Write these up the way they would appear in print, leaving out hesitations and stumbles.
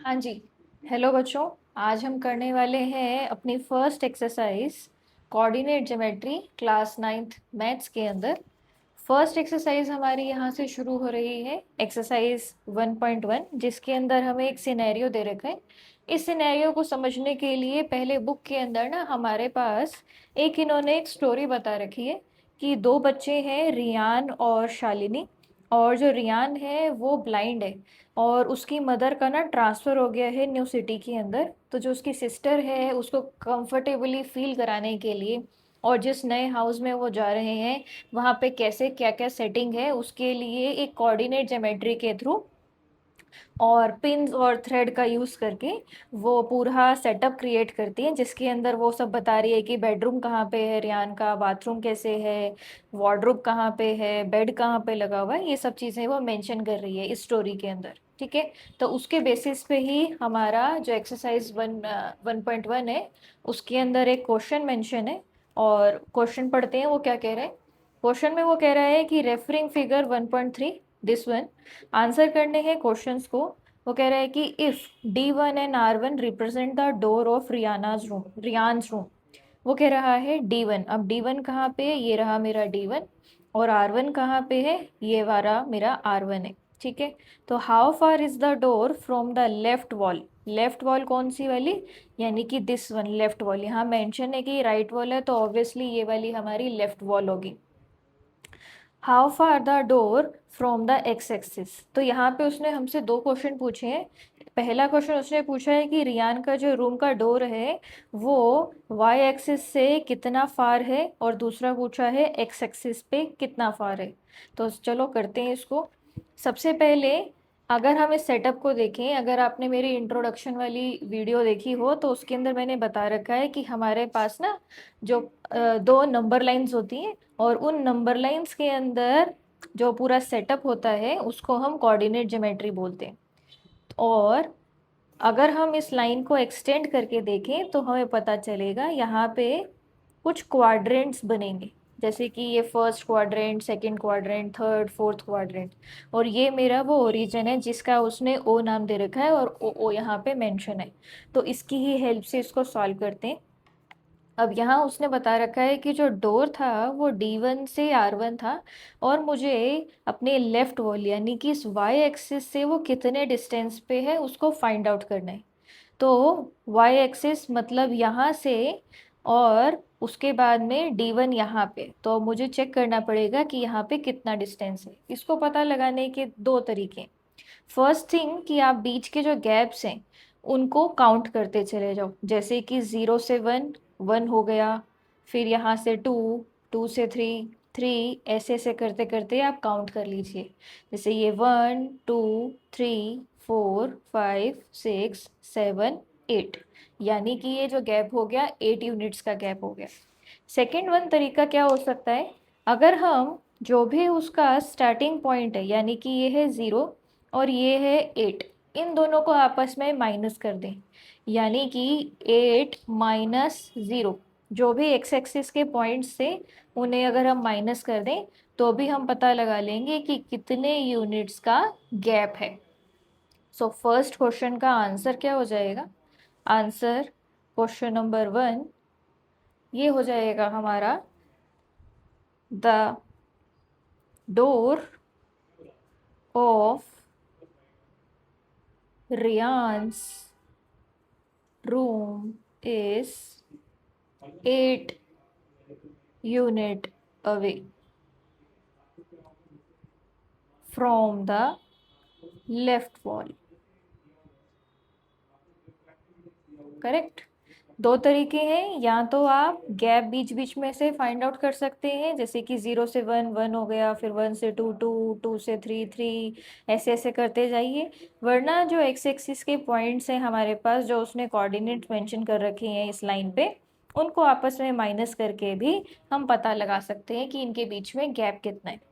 हाँ जी। हेलो बच्चों। आज हम करने वाले हैं अपनी first exercise coordinate geometry class ninth maths के अंदर। फर्स्ट एक्सरसाइज हमारी यहाँ से शुरू हो रही है एक्सरसाइज 1.1, जिसके अंदर हमें एक सिनेरियो दे रखा है। इस सिनेरियो को समझने के लिए पहले बुक के अंदर ना हमारे पास इन्होंने एक स्टोरी बता रखी है कि दो बच्चे हैं, रियान और शालिनी। और जो रियान है वो ब्लाइंड है और उसकी मदर का ना ट्रांसफ़र हो गया है न्यू सिटी के अंदर। तो जो उसकी सिस्टर है उसको कंफर्टेबली फील कराने के लिए और जिस नए हाउस में वो जा रहे हैं वहाँ पे कैसे क्या क्या सेटिंग है उसके लिए एक कोऑर्डिनेट ज्योमेट्री के थ्रू और पिन्स और थ्रेड का यूज़ करके वो पूरा सेटअप क्रिएट करती है, जिसके अंदर वो सब बता रही है कि बेडरूम कहाँ पे है रियान का, बाथरूम कैसे है, वार्डरोब कहाँ पे है, बेड कहाँ पे लगा हुआ है, ये सब चीज़ें वो मेंशन कर रही है इस स्टोरी के अंदर। ठीक है। तो उसके बेसिस पे ही हमारा जो एक्सरसाइज 1.1 है उसके अंदर एक क्वेश्चन मेंशन है। और क्वेश्चन पढ़ते हैं वो क्या कह रहे हैं। क्वेश्चन में वो कह रहा है कि referring figure 1.3 this one, answer करने हैं क्वेश्चंस को। वो कह रहा है कि if D1 and R1 represent the door of Riyan's room. वो कह रहा है D1, अब D1 कहाँ पे है, ये रहा मेरा D1। और R1 कहाँ पे है, ये वाला मेरा R1 है। ठीक है। तो how far is the door from the left wall. Left wall कौन सी वाली, यानी कि दिस वन लेफ्ट वॉल। यहाँ मेंशन है कि राइट वॉल है तो ऑब्वियसली ये वाली हमारी लेफ्ट वॉल होगी। How far the door from the x axis. तो यहाँ पे उसने हमसे दो क्वेश्चन पूछे हैं। पहला क्वेश्चन उसने पूछा है कि रियान का जो रूम का डोर है वो वाई एक्सिस से कितना फार है, और दूसरा पूछा है एक्स एक्सिस पे कितना फार है। तो चलो करते हैं इसको। सबसे पहले अगर हम इस सेटअप को देखें, अगर आपने मेरी इंट्रोडक्शन वाली वीडियो देखी हो तो उसके अंदर मैंने बता रखा है कि हमारे पास ना जो दो नंबर लाइंस होती हैं और उन नंबर लाइंस के अंदर जो पूरा सेटअप होता है उसको हम कोऑर्डिनेट ज्योमेट्री बोलते हैं। और अगर हम इस लाइन को एक्सटेंड करके देखें तो हमें पता चलेगा यहाँ पे कुछ क्वाड्रेंट्स बनेंगे, जैसे कि ये first quadrant, second quadrant, third fourth quadrant. और ये मेरा वो ओरिजिन है जिसका उसने ओ नाम दे रखा है और ओ ओ यहाँ पे मेंशन है। तो इसकी ही हेल्प से इसको सॉल्व करते हैं। अब यहाँ उसने बता रखा है कि जो डोर था वो D1 से R1 था और मुझे अपने लेफ्ट वॉल यानी कि इस वाई एक्सिस से वो कितने डिस्टेंस पे है उसको फाइंड आउट करना है। तो वाई एक्सिस मतलब यहाँ से, और उसके बाद में D1 यहाँ पे, तो मुझे चेक करना पड़ेगा कि यहाँ पे कितना डिस्टेंस है। इसको पता लगाने के दो तरीके। फर्स्ट थिंग कि आप बीच के जो गैप्स हैं उनको काउंट करते चले जाओ, जैसे कि 0 से 1, 1 हो गया। फिर यहाँ से 2, 2 से 3, 3, ऐसे ऐसे करते करते आप काउंट कर लीजिए। जैसे ये 1, 2, 3, 4, 5, 6, 7, 8, यानी कि ये जो गैप हो गया 8 यूनिट्स का गैप हो गया। सेकेंड वन तरीका क्या हो सकता है, अगर हम जो भी उसका स्टार्टिंग पॉइंट है यानी कि ये है 0 और ये है 8, इन दोनों को आपस में माइनस कर दें, यानी कि 8 - 0, जो भी एक्स एक्सिस के पॉइंट्स थे उन्हें अगर हम माइनस कर दें तो भी हम पता लगा लेंगे कि कितने यूनिट्स का गैप है। सो फर्स्ट क्वेश्चन का आंसर क्या हो जाएगा, आंसर क्वेश्चन नंबर 1 ये हो जाएगा हमारा, the door of Riyan's room is 8 unit away from the left wall। Correct. दो तरीके हैं, या तो आप गैप बीच बीच में से फाइंड आउट कर सकते हैं, जैसे कि 0 से 1, 1 हो गया, फिर 1 से 2, 2, 2 से 3, 3, ऐसे ऐसे करते जाइए। वरना जो एक्स एक्सिस के पॉइंट्स हैं हमारे पास जो उसने कोऑर्डिनेट मेंशन कर रखे हैं इस लाइन पे, उनको आपस में माइनस करके भी हम पता लगा सकते हैं कि इनके बीच में गैप कितना है।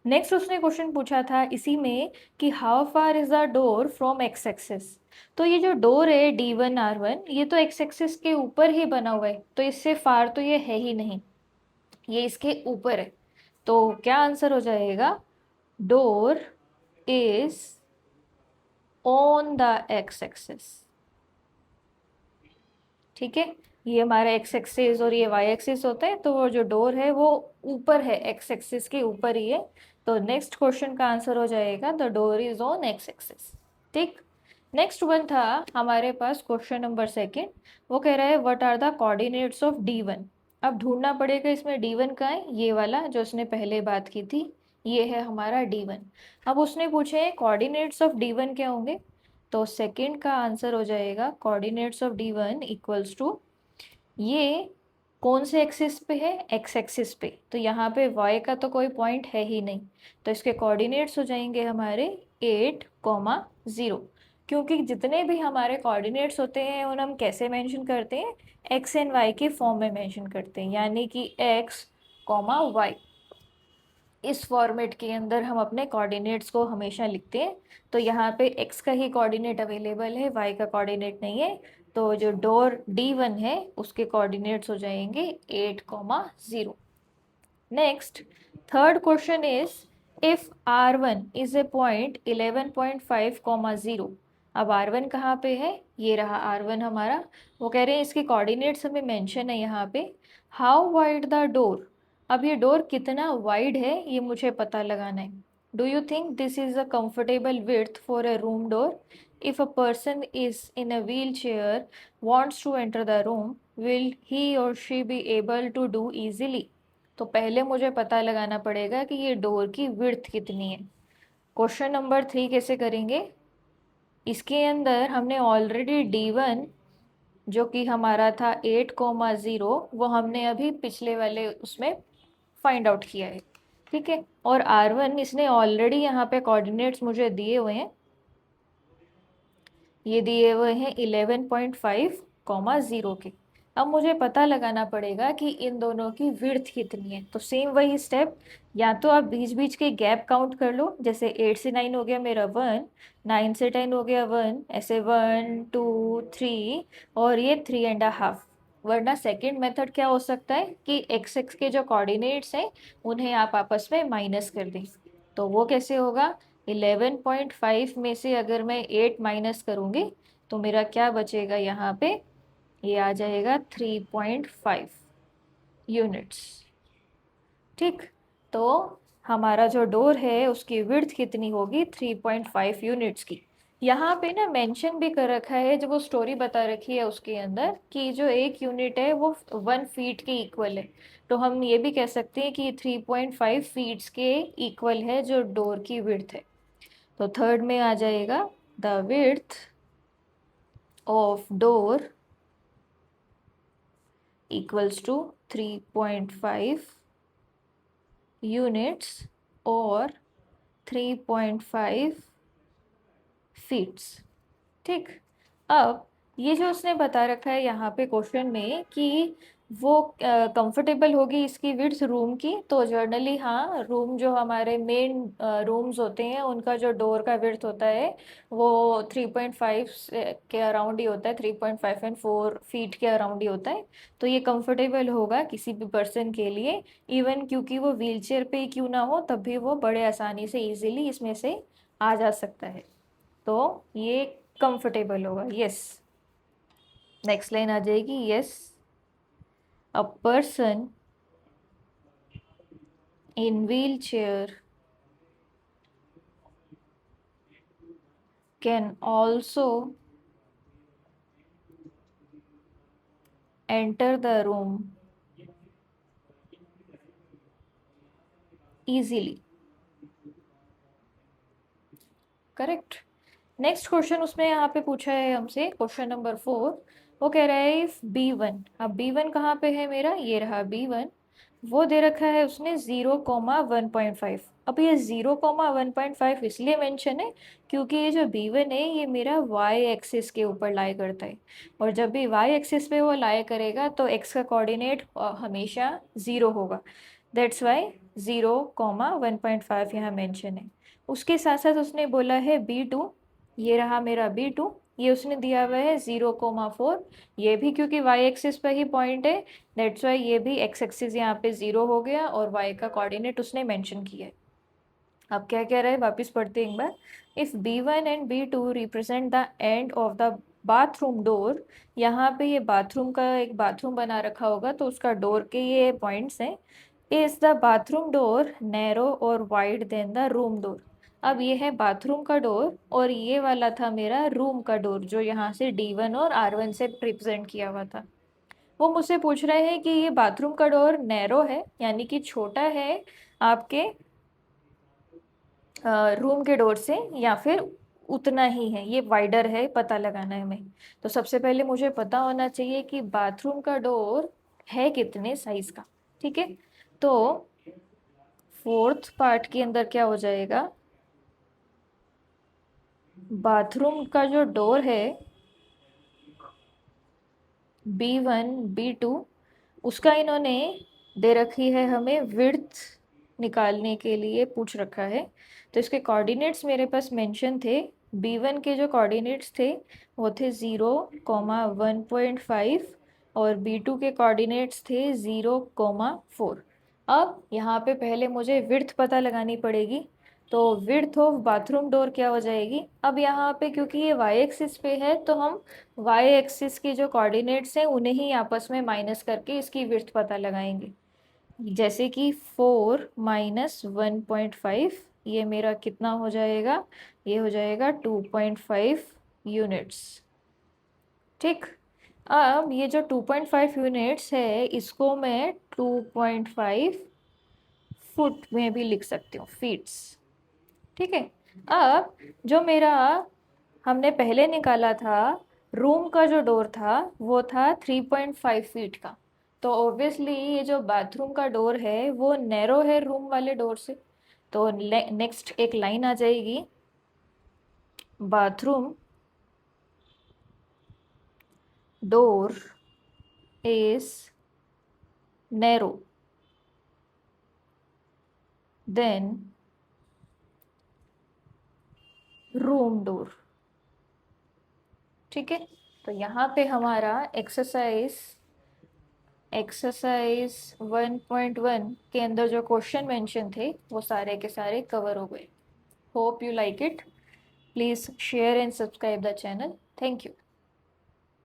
नेक्स्ट उसने क्वेश्चन पूछा था इसी में कि how far is the door from x axis. तो ये जो डोर है D1 R1 ये तो एक्स एक्सिस के ऊपर ही बना हुआ है, तो इससे फार तो ये है ही नहीं, ये इसके ऊपर है। तो क्या आंसर हो जाएगा, door is on the x axis. ठीक है, ये हमारा एक्स एक्सिस और ये वाई एक्सिस होता है, तो वो जो डोर है वो ऊपर है, एक्स एक्सिस के ऊपर ही है। तो नेक्स्ट क्वेश्चन का आंसर हो जाएगा the door is on x axis. ठीक। नेक्स्ट वन था हमारे पास क्वेश्चन नंबर सेकंड। वो कह रहा है what are the coordinates of D1। अब ढूंढना पड़ेगा इसमें D1 का है, ये वाला जो उसने पहले बात की थी, ये है हमारा D1। अब उसने पूछे कोऑर्डिनेट्स ऑफ D1 क्या होंगे, तो सेकंड का आंसर हो जाएगा coordinates of D1 equals to, ये कौन से एक्सिस पे है, एक्स एक्सिस पे, तो यहाँ पे y का तो कोई पॉइंट है ही नहीं, तो इसके कोऑर्डिनेट्स हो जाएंगे हमारे 8,0, क्योंकि जितने भी हमारे कोऑर्डिनेट्स होते हैं उन्हें हम कैसे मेंशन करते हैं, एक्स एंड वाई के फॉर्म में मेंशन करते हैं, यानी कि एक्स कॉमा वाई, इस फॉर्मेट के अंदर हम अपने कोऑर्डिनेट्स को हमेशा लिखते हैं। तो यहाँ पे x का ही कोऑर्डिनेट अवेलेबल है, y का कोऑर्डिनेट नहीं है, तो जो डोर D1 है उसके कोऑर्डिनेट्स हो जाएंगे 8,0। Next, third question is if R1 is a point 11.5, 0। अब R1 कहाँ पे है, ये रहा R1 हमारा। वो कह रहे हैं इसके कोऑर्डिनेट्स हमें मेंशन है यहाँ पे। हाउ वाइड द डोर, अब ये डोर कितना वाइड है ये मुझे पता लगाना है। Do you think this is a comfortable width for a room door, if a person is in a wheel chair wants to enter the room, will he or she be able to do easily. तो पहले मुझे पता लगाना पड़ेगा कि ये door की width कितनी है। क्वेश्चन नंबर 3 कैसे करेंगे, इसके अंदर हमने ऑलरेडी D1 जो कि हमारा था 8,0, वो हमने अभी पिछले वाले उसमें फाइंड आउट किया है। ठीक है, और R1 इसने ऑलरेडी यहाँ पे कोऑर्डिनेट्स मुझे दिए हुए हैं, ये दिए हुए हैं 11.5, 0 के। अब मुझे पता लगाना पड़ेगा कि इन दोनों की विड्थ कितनी है, तो सेम वही स्टेप, या तो आप बीच बीच के गैप काउंट कर लो, जैसे 8 से 9 हो गया मेरा 1, 9 से 10 हो गया 1, ऐसे 1 2 3, और ये 3.5। वरना सेकेंड मेथड क्या हो सकता है कि एक्स एक्स के जो कोऑर्डिनेट्स हैं उन्हें आप आपस में माइनस कर दें। तो वो कैसे होगा, 11.5 में से अगर मैं 8 माइनस करूंगी तो मेरा क्या बचेगा यहाँ पे, ये आ जाएगा 3.5 यूनिट्स। ठीक, तो हमारा जो डोर है उसकी विड्थ कितनी होगी, 3.5 यूनिट्स की। यहाँ पे ना मेंशन भी कर रखा है, जब वो स्टोरी बता रखी है उसके अंदर, कि जो एक यूनिट है वो 1 फीट के इक्वल है। तो हम ये भी कह सकते हैं कि 3.5 फीट्स के इक्वल है जो डोर की विड्थ है। तो थर्ड में आ जाएगा the width of door equals to 3.5 units और 3.5 फीट्स। ठीक, अब ये जो उसने बता रखा है यहाँ पे क्वेश्चन में कि वो कंफर्टेबल होगी इसकी विड्थ रूम की, तो जनरली हाँ, रूम जो हमारे मेन रूम्स होते हैं उनका जो डोर का विड्थ होता है वो 3.5 के अराउंड ही होता है, 3.5 एंड 4 फीट के अराउंड ही होता है। तो ये कंफर्टेबल होगा किसी भी पर्सन के लिए, इवन क्योंकि वो व्हीलचेयर पे ही क्यों ना हो तब भी वो बड़े आसानी से इजीली इसमें से आ जा सकता है। तो ये कंफर्टेबल होगा, यस। नेक्स्ट लाइन आ जाएगी, yes a person in wheel chair can also enter the room easily. Correct. Next question उसमें यहाँ पे पूछा है हमसे, क्वेश्चन नंबर 4। वो कह रहा है इफ B1, अब B1 कहाँ पे है मेरा, ये रहा B1। वो दे रखा है उसने 0,1.5। अब ये 0,1.5 इसलिए मेंशन है क्योंकि ये जो B1 है ये मेरा वाई एक्सिस के ऊपर लाई करता है, और जब भी वाई एक्सिस पे वो लाई करेगा तो एक्स का कोऑर्डिनेट हमेशा 0 होगा। दैट्स वाई 0,1.5 यहाँ मेंशन है। उसके साथ साथ उसने बोला है B2, ये रहा मेरा B2, ये उसने दिया हुआ है 0,4। ये भी क्योंकि वाई एक्सिस पे ही पॉइंट है, दैट्स वाई ये भी एक्स एक्सिस यहाँ पे 0 हो गया और वाई का कोऑर्डिनेट उसने मेंशन किया है। अब क्या कह रहा है, वापस पढ़ते हैं एक बार। If B1 and B2 represent the end of the bathroom door, यहाँ पे ये बाथरूम का एक बाथरूम बना रखा होगा तो उसका डोर के ये पॉइंट्स हैं। Is the bathroom door narrow or wide then the room door. अब ये है बाथरूम का डोर और ये वाला था मेरा रूम का डोर जो यहाँ से D1 और R1 से रिप्रेजेंट किया हुआ था। वो मुझसे पूछ रहे हैं कि ये बाथरूम का डोर नैरो है यानी कि छोटा है आपके रूम के डोर से, या फिर उतना ही है ये वाइडर है, पता लगाना है हमें। तो सबसे पहले मुझे पता होना चाहिए कि बाथरूम का डोर है कितने साइज का। ठीक है, तो फोर्थ पार्ट के अंदर क्या हो जाएगा, बाथरूम का जो डोर है B1 B2, उसका इन्होंने दे रखी है हमें विड्थ निकालने के लिए पूछ रखा है। तो इसके कोऑर्डिनेट्स मेरे पास मेंशन थे। B1 के जो कोऑर्डिनेट्स थे वो थे 0,1.5 और B2 के कोऑर्डिनेट्स थे 0,4। अब यहाँ पे पहले मुझे विड्थ पता लगानी पड़ेगी। तो विड्थ ऑफ बाथरूम डोर क्या हो जाएगी, अब यहाँ पे क्योंकि ये वाई एक्सिस पे है तो हम वाई एक्सिस की जो कोऑर्डिनेट्स हैं उन्हें ही आपस में माइनस करके इसकी विड्थ पता लगाएंगे। जैसे कि 4 माइनस 1.5, ये मेरा कितना हो जाएगा, ये हो जाएगा 2.5 यूनिट्स। ठीक, अब ये जो 2.5 यूनिट्स है इसको मैं 2.5 फुट में भी लिख सकती हूँ, फीट्स। ठीक है, अब जो मेरा हमने पहले निकाला था रूम का जो डोर था वो था 3.5 फीट का। तो ऑब्वियसली ये जो बाथरूम का डोर है वो नैरो है रूम वाले डोर से। तो नेक्स्ट एक लाइन आ जाएगी, bathroom door is narrow than room door. ठीक है, तो यहाँ पे हमारा एक्सरसाइज 1.1 के अंदर जो क्वेश्चन मेंशन थे वो सारे के सारे कवर हो गए। Hope you like it. Please share and subscribe the channel. Thank you.